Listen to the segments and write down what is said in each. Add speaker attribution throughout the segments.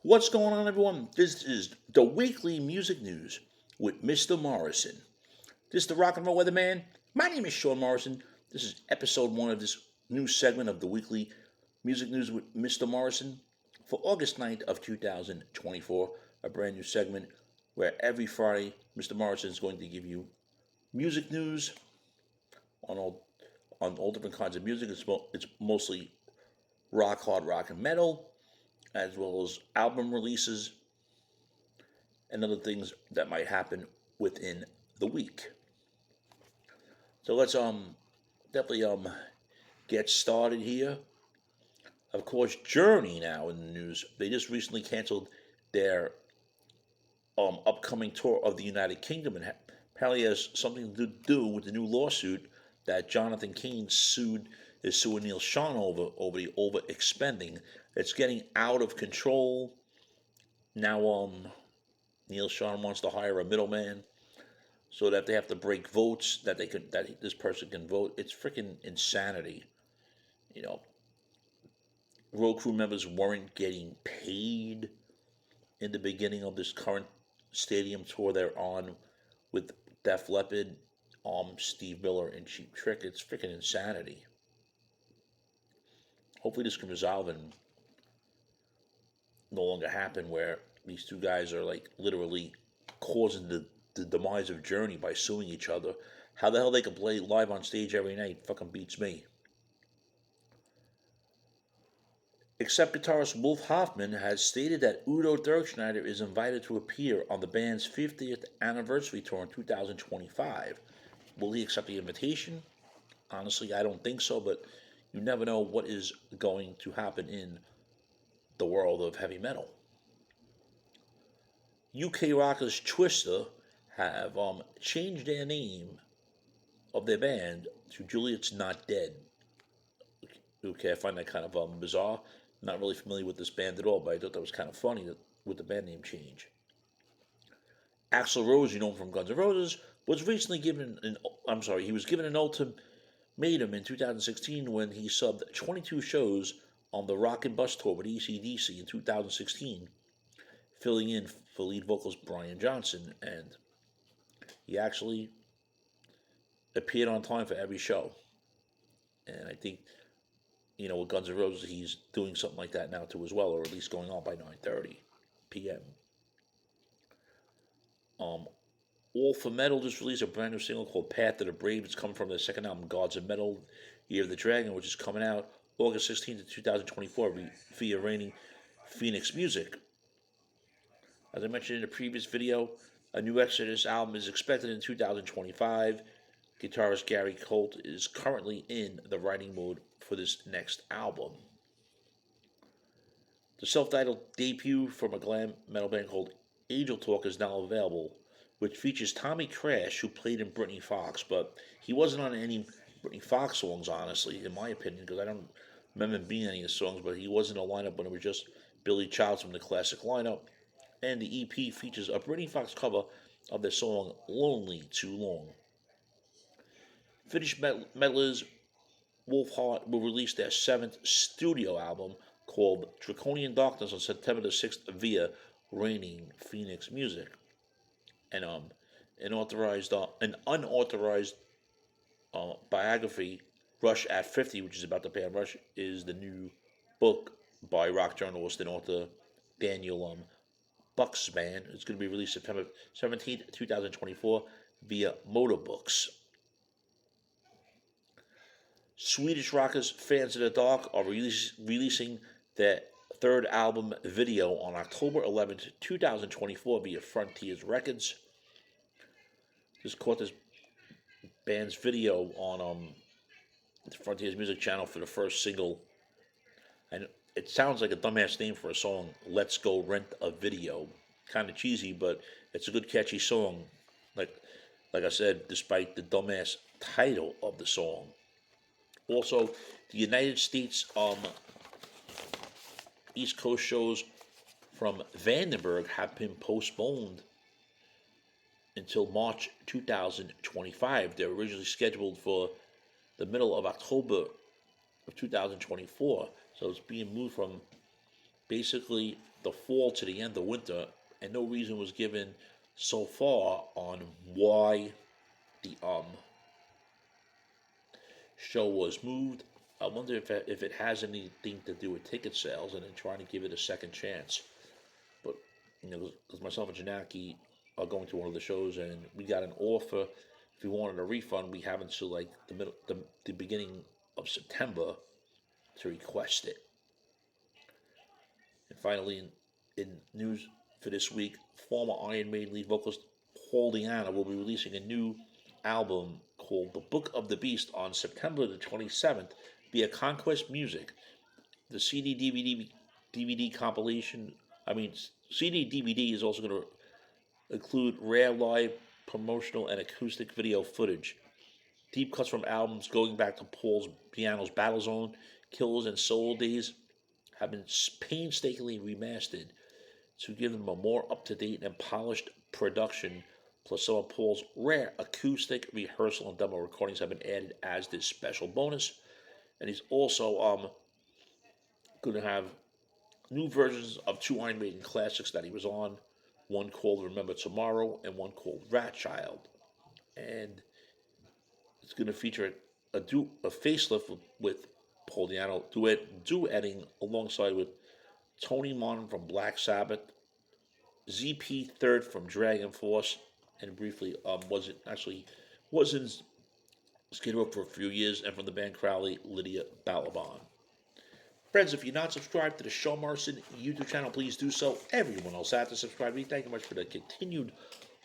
Speaker 1: What's going on, everyone? This is the weekly music news with Mr. Morrison. This is the Rock and Roll Weatherman. My name is Sean Morrison. This is episode 1 of this new segment of the weekly music news with Mr. Morrison for August 9th of 2024. A brand new segment where every Friday Mr. Morrison is going to give you music news on all different kinds of music. It's mostly rock, hard rock, and metal, as well as album releases and other things that might happen within the week. So let's definitely get started here. Of course, Journey now in the news. They just recently canceled their upcoming tour of the United Kingdom, and apparently has something to do with the new lawsuit that Jonathan Cain is suing Neil Sean over the overexpending. It's getting out of control. Now Neil Sean wants to hire a middleman so that they have to break votes that this person can vote. It's freaking insanity. You know, road crew members weren't getting paid in the beginning of this current stadium tour they're on with Def Leppard, Steve Miller, and Cheap Trick. It's freaking insanity. Hopefully this can resolve and no longer happen where these two guys are like literally causing the demise of Journey by suing each other. How the hell they can play live on stage every night fucking beats me. Except guitarist Wolf Hoffman has stated that Udo Dirkschneider is invited to appear on the band's 50th anniversary tour in 2025. Will he accept the invitation? Honestly, I don't think so, but you never know what is going to happen in the world of heavy metal. UK rockers Twister have changed their name of their band to Juliet's Not Dead. Okay, I find that kind of bizarre. I'm not really familiar with this band at all, but I thought that was kind of funny with the band name change. AXL ROSE, you know him from Guns N' Roses, was recently given he was given an ultimatum in 2016 when he subbed 22 shows on the Rock and Bus tour with AC/DC in 2016, filling in for lead vocalist Brian Johnson, and he actually appeared on time for every show. And I think, with Guns N' Roses, he's doing something like that now too as well, or at least going on by 9:30 p.m. All for Metal just released a brand new single called Path to the Brave. It's coming from their second album, Gods of Metal, Year of the Dragon, which is coming out August 16th, 2024 via Reigning Phoenix Music. As I mentioned in the previous video, a new Exodus album is expected in 2025. Guitarist Gary Colt is currently in the writing mode for this next album. The self-titled debut from a glam metal band called Angel Talk is now available, which features Tommy Crash, who played in Britney Fox, but he wasn't on any Britney Fox songs, honestly, in my opinion, because I don't remember him being in any of the songs, but he was in a lineup when it was just Billy Childs from the classic lineup, and the EP features a Britney Fox cover of their song Lonely Too Long. Finnish metalers Wolfheart will release their 7th studio album called Draconian Darkness on September the 6th via Reigning Phoenix Music. And an unauthorized biography, Rush at 50, which is about the band Rush, is the new book by rock journalist and author Daniel Buxman. It's going to be released September 17th, 2024 via Motor Books. Swedish rockers Fans of the Dark are releasing their 3rd album video on October 11th, 2024 via Frontiers Records. Just caught this band's video on the Frontiers Music channel for the first single. And it sounds like a dumbass name for a song, Let's Go Rent a Video. Kind of cheesy, but it's a good catchy song. Like I said, despite the dumbass title of the song. Also, the United States East Coast shows from Vandenberg have been postponed until March 2025. They're originally scheduled for the middle of October of 2024. So it's being moved from basically the fall to the end of winter, and no reason was given so far on why the show was moved. I wonder if it has anything to do with ticket sales and then trying to give it a second chance. But because myself and Janaki are going to one of the shows, and we got an offer. If we wanted a refund, we have until like the beginning of September to request it. And finally, in news for this week, former Iron Maiden lead vocalist Paul Di'Anno will be releasing a new album called The Book of the Beast on September the 27th via Conquest Music. The CD DVD compilation, CD DVD is also going to include rare live promotional and acoustic video footage. Deep cuts from albums going back to Paul's Piano's Battlezone, Killers, and Soul Days have been painstakingly remastered to give them a more up-to-date and polished production, plus some of Paul's rare acoustic rehearsal and demo recordings have been added as this special bonus. And he's also going to have new versions of two Iron Maiden classics that he was on, one called Remember Tomorrow and one called Rat Child. And it's going to feature a facelift with Paul Di'Anno duetting alongside with Tony Martin from Black Sabbath, ZP Third from Dragon Force, and briefly was in Skid Row for a few years, and from the band Crowley, Lydia Balaban. Friends, if you're not subscribed to the Sean Morrison YouTube channel, please do so. Everyone else out to subscribe. We thank you much for the continued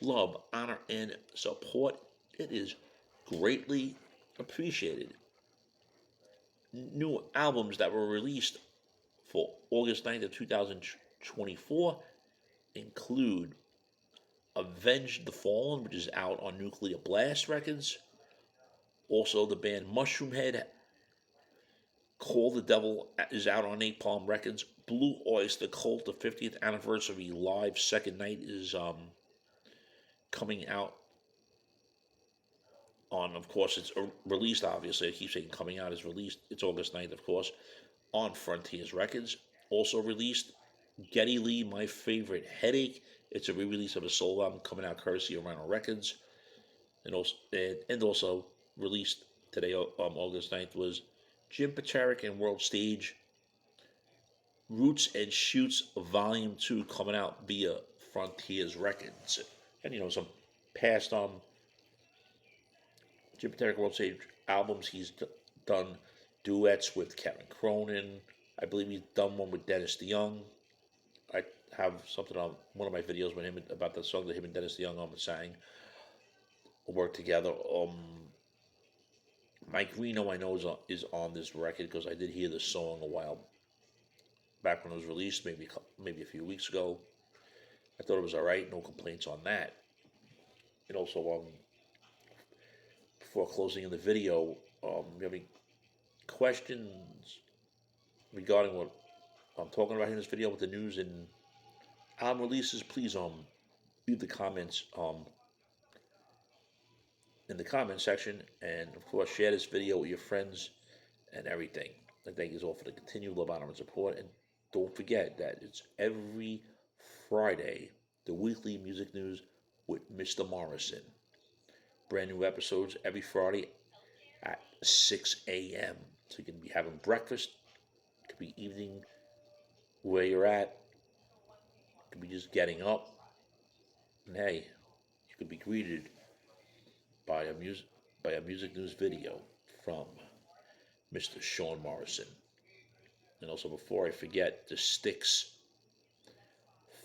Speaker 1: love, honor, and support. It is greatly appreciated. New albums that were released for August 9th of 2024 include Avenged the Fallen, which is out on Nuclear Blast Records. Also, the band Mushroomhead, Call the Devil, is out on Napalm Records. Blue Oyster Cult, the 50th anniversary live second night, is coming out on, of course, it's released, obviously. I keep saying coming out is released. It's August 9th, of course, on Frontiers Records. Also released, Geddy Lee, My Favorite Headache. It's a re-release of a solo album coming out courtesy of Rhino Records. And also released today, August 9th, was Jim Paterick and World Stage, Roots and Shoots Volume 2, coming out via Frontiers Records. And some past Jim Paterick World Stage albums. He's done duets with Kevin Cronin. I believe he's done one with Dennis DeYoung. I have something on one of my videos with him about the song that him and Dennis DeYoung sang, work together. Mike Reno, I know, is on this record because I did hear the song a while back when it was released, maybe a few weeks ago. I thought it was all right. No complaints on that. And also, before closing in the video, if you have any questions regarding what I'm talking about in this video with the news and album releases, please leave the comments in the comment section, and of course share this video with your friends and everything. I thank you all for the continued love, honor, and support, and don't forget that it's every Friday, the weekly music news with Mr. Morrison. Brand new episodes every Friday at 6 a.m. So you can be having breakfast, it could be evening where you're at, it could be just getting up, and hey, you could be greeted by a music news video from Mr. Sean Morrison. And also, before I forget, the Styx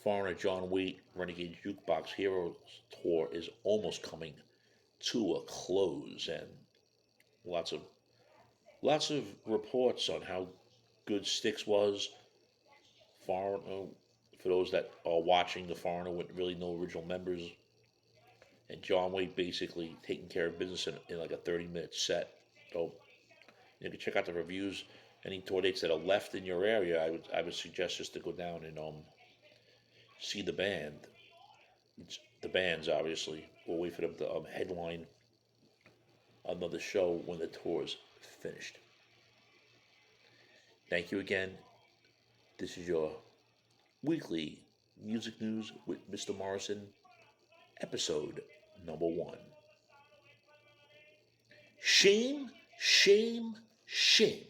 Speaker 1: Foreigner John Waite Renegade Jukebox Heroes Tour is almost coming to a close, and lots of reports on how good Styx was. Foreigner, for those that are watching, the Foreigner with really no original members, and John Waite basically taking care of business in like a 30-minute set. So you can check out the reviews. Any tour dates that are left in your area, I would suggest just to go down and see the band. The bands, obviously. We'll wait for them to headline another show when the tour's finished. Thank you again. This is your Weekly Music News with Mr. Morrison, episode number 1. Shame, shame, shame.